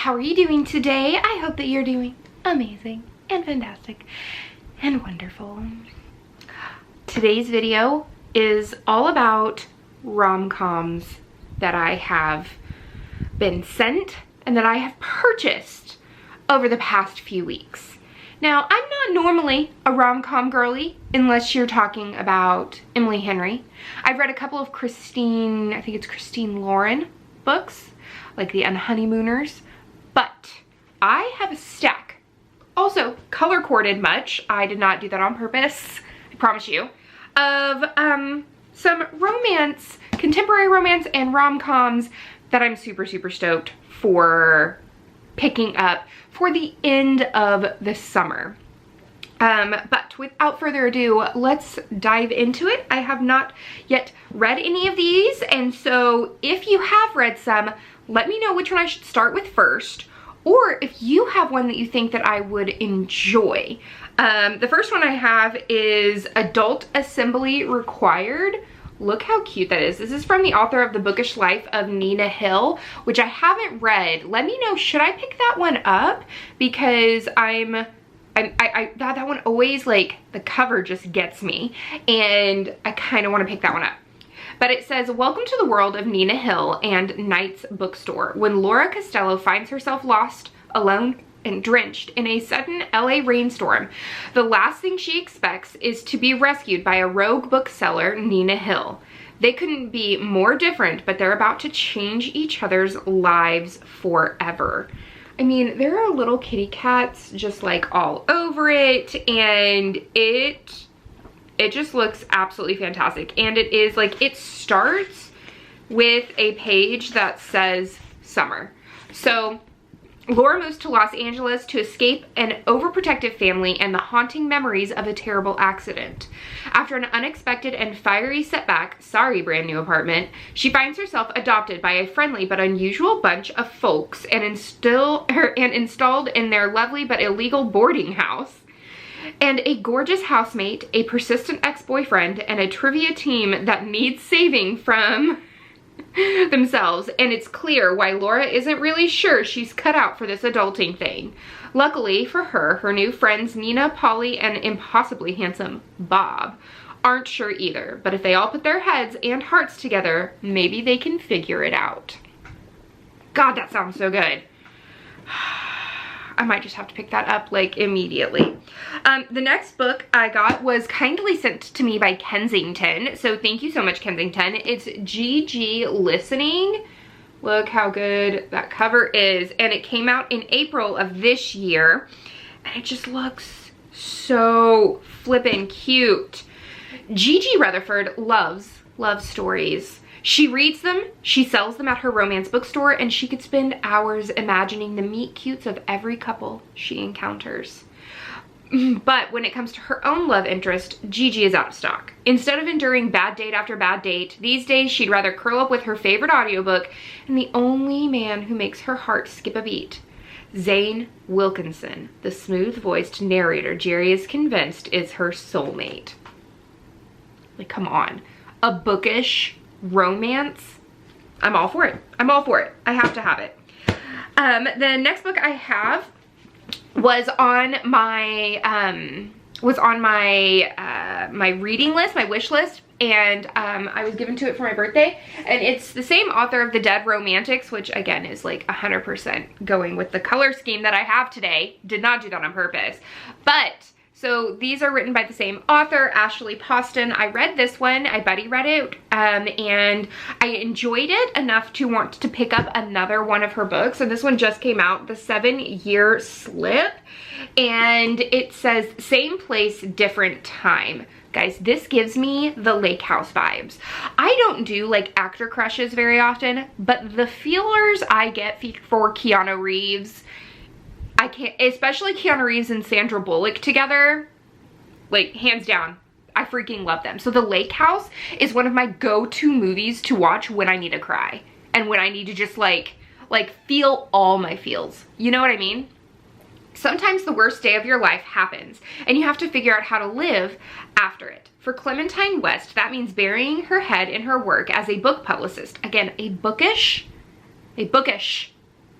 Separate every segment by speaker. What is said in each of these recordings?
Speaker 1: how are you doing today? I hope that you're doing amazing and fantastic and wonderful. Today's video is all about rom-coms that I have been sent and that I have purchased over the past few weeks. Now, I'm not normally a rom-com girly unless you're talking about Emily Henry. I've read a couple of Christine, I think it's Christine Lauren books, like The Unhoneymooners, but I have a stack. Also, color-coded much, I did not do that on purpose, I promise you, of some romance, contemporary romance and rom-coms that I'm super stoked for picking up for the end of the summer. But without further ado, let's dive into it. I have not yet read any of these, and so if you have read some, let me know which one I should start with first, or if you have one that you think that I would enjoy. The first one I have is Adult Assembly Required. Look how cute that is. This is from the author of The Bookish Life of Nina Hill, which I haven't read. Let me know, should I pick that one up? Because that one always, like, the cover just gets me, and I kind of want to pick that one up. But it says, welcome to the world of Nina Hill and Knight's Bookstore. When Laura Costello finds herself lost, alone, and drenched in a sudden LA rainstorm, the last thing she expects is to be rescued by a rogue bookseller, Nina Hill. They couldn't be more different, but they're about to change each other's lives forever. I mean, there are little kitty cats just like all over it, and it just looks absolutely fantastic. And it is like, it starts with a page that says summer. So Laura moves to Los Angeles to escape an overprotective family and the haunting memories of a terrible accident. After an unexpected and fiery setback, sorry brand new apartment, she finds herself adopted by a friendly but unusual bunch of folks and installed in their lovely but illegal boarding house. And a gorgeous housemate, a persistent ex-boyfriend, and a trivia team that needs saving from themselves, and it's clear why Laura isn't really sure she's cut out for this adulting thing. Luckily for her, her new friends Nina, Polly, and impossibly handsome Bob aren't sure either, but if they all put their heads and hearts together, maybe they can figure it out. God, that sounds so good. I might just have to pick that up like immediately. The next book I got was kindly sent to me by Kensington. So thank you so much, Kensington. It's GG Listening. Look how good that cover is. And it came out in April of this year. And it just looks so flippin' cute. Gigi Rutherford loves love stories. She reads them, she sells them at her romance bookstore, and she could spend hours imagining the meet-cutes of every couple she encounters. But when it comes to her own love interest, Gigi is out of stock. Instead of enduring bad date after bad date, these days she'd rather curl up with her favorite audiobook and the only man who makes her heart skip a beat. Zane Wilkinson, the smooth-voiced narrator Jerry is convinced is her soulmate. Like, come on. A bookish romance? I'm all for it. I'm all for it. I have to have it. The next book I have was on my my reading list, my wish list, and I was given to it for my birthday, and it's the same author of The Dead Romantics, which again is like 100% going with the color scheme that I have today. Did not do that on purpose, but so these are written by the same author, Ashley Poston. I read this one, I buddy read it, and I enjoyed it enough to want to pick up another one of her books. And this one just came out, The 7-Year Slip, and it says same place, different time. Guys, this gives me the Lake House vibes. I don't do like actor crushes very often, but the feelers I get for Keanu Reeves, I can't, especially Keanu Reeves and Sandra Bullock together, like hands down, I freaking love them. So The Lake House is one of my go-to movies to watch when I need to cry and when I need to just like feel all my feels. You know what I mean? Sometimes the worst day of your life happens and you have to figure out how to live after it. For Clementine West, that means burying her head in her work as a book publicist. Again, a bookish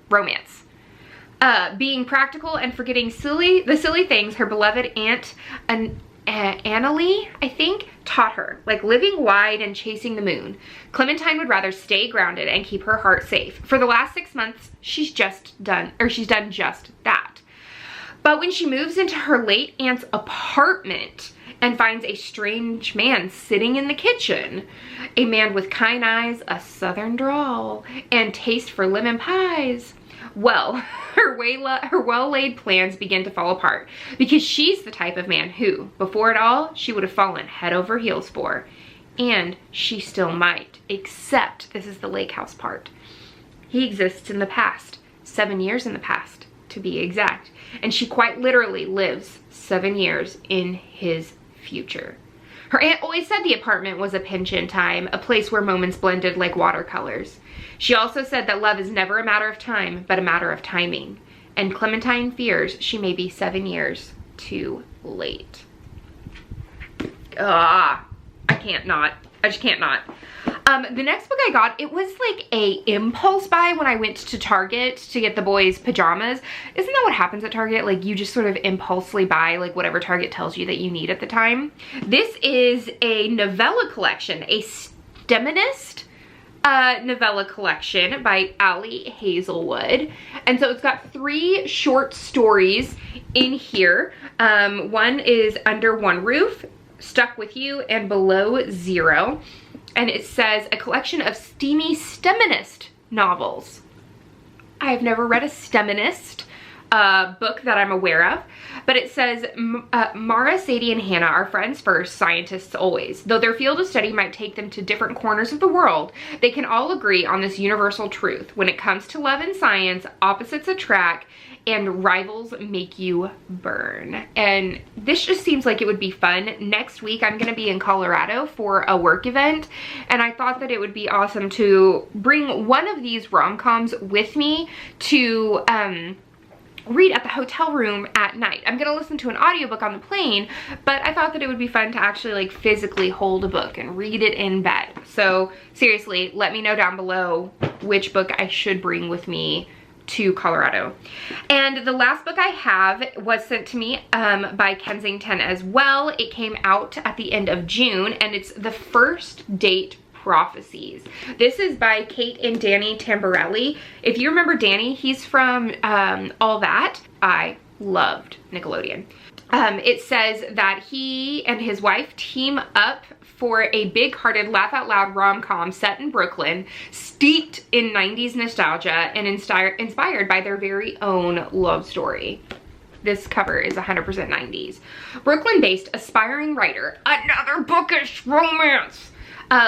Speaker 1: romance. Being practical and forgetting the silly things her beloved aunt Annalie, I think, taught her, like living wide and chasing the moon. Clementine would rather stay grounded and keep her heart safe. For the last 6 months, she's done just that. But when she moves into her late aunt's apartment and finds a strange man sitting in the kitchen, a man with kind eyes, a southern drawl, and taste for lemon pies, well, her well-laid plans begin to fall apart, because she's the type of man who, before it all, she would have fallen head over heels for. And she still might, except this is the lake house part. He exists in the past, 7 years in the past, to be exact. And she quite literally lives 7 years in his future. Her aunt always said the apartment was a pinch in time, a place where moments blended like watercolors. She also said that love is never a matter of time, but a matter of timing. And Clementine fears she may be 7 years too late. I just can't not. The next book I got, it was like a impulse buy when I went to Target to get the boys pajamas. Isn't that what happens at Target? Like you just sort of impulsively buy like whatever Target tells you that you need at the time. This is a novella collection, a STEMinist novella collection by Ellie Hazelwood. And so it's got 3 short stories in here. One is Under One Roof, Stuck With You, and Below Zero. And it says a collection of steamy STEMinist novels. I have never read a STEMinist book that I'm aware of, but it says Mara, Sadie, and Hannah are friends first, scientists always. Though their field of study might take them to different corners of the world, they can all agree on this universal truth. When it comes to love and science, opposites attract and rivals make you burn. And this just seems like it would be fun. Next week, I'm gonna be in Colorado for a work event, and I thought that it would be awesome to bring one of these rom-coms with me to read at the hotel room at night. I'm gonna listen to an audiobook on the plane, but I thought that it would be fun to actually like physically hold a book and read it in bed. So seriously, let me know down below which book I should bring with me to Colorado. And the last book I have was sent to me by Kensington as well. It came out at the end of June, and it's The First Date Prophecies. This is by Kate and Danny Tamborelli. If you remember Danny, he's from All That. I loved Nickelodeon. It says that he and his wife team up for a big-hearted, laugh-out-loud rom-com set in Brooklyn, steeped in 90s nostalgia and inspired by their very own love story. This cover is 100% 90s. Brooklyn-based aspiring writer, another bookish romance.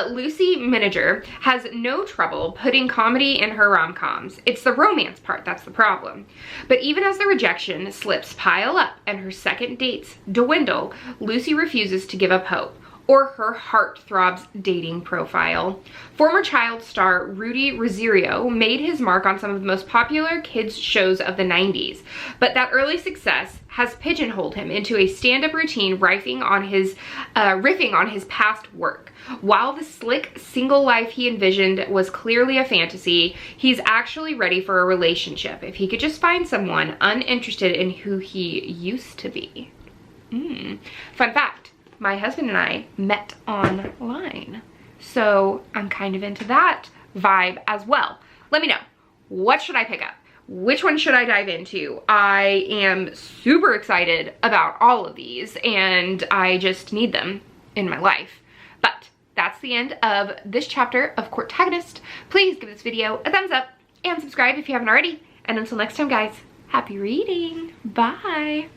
Speaker 1: Lucy Miniger has no trouble putting comedy in her rom-coms. It's the romance part that's the problem. But even as the rejection slips pile up and her second dates dwindle, Lucy refuses to give up hope, or her heartthrob's dating profile. Former child star Rudy Rosario made his mark on some of the most popular kids shows of the 90s, but that early success has pigeonholed him into a stand-up routine riffing on his past work. While the slick single life he envisioned was clearly a fantasy, he's actually ready for a relationship if he could just find someone uninterested in who he used to be. Fun fact, my husband and I met online, so I'm kind of into that vibe as well. Let me know, what should I pick up? Which one should I dive into? I am super excited about all of these, and I just need them in my life. But that's the end of this chapter of Courtagonist. Please give this video a thumbs up and subscribe if you haven't already. And until next time, guys, happy reading. Bye.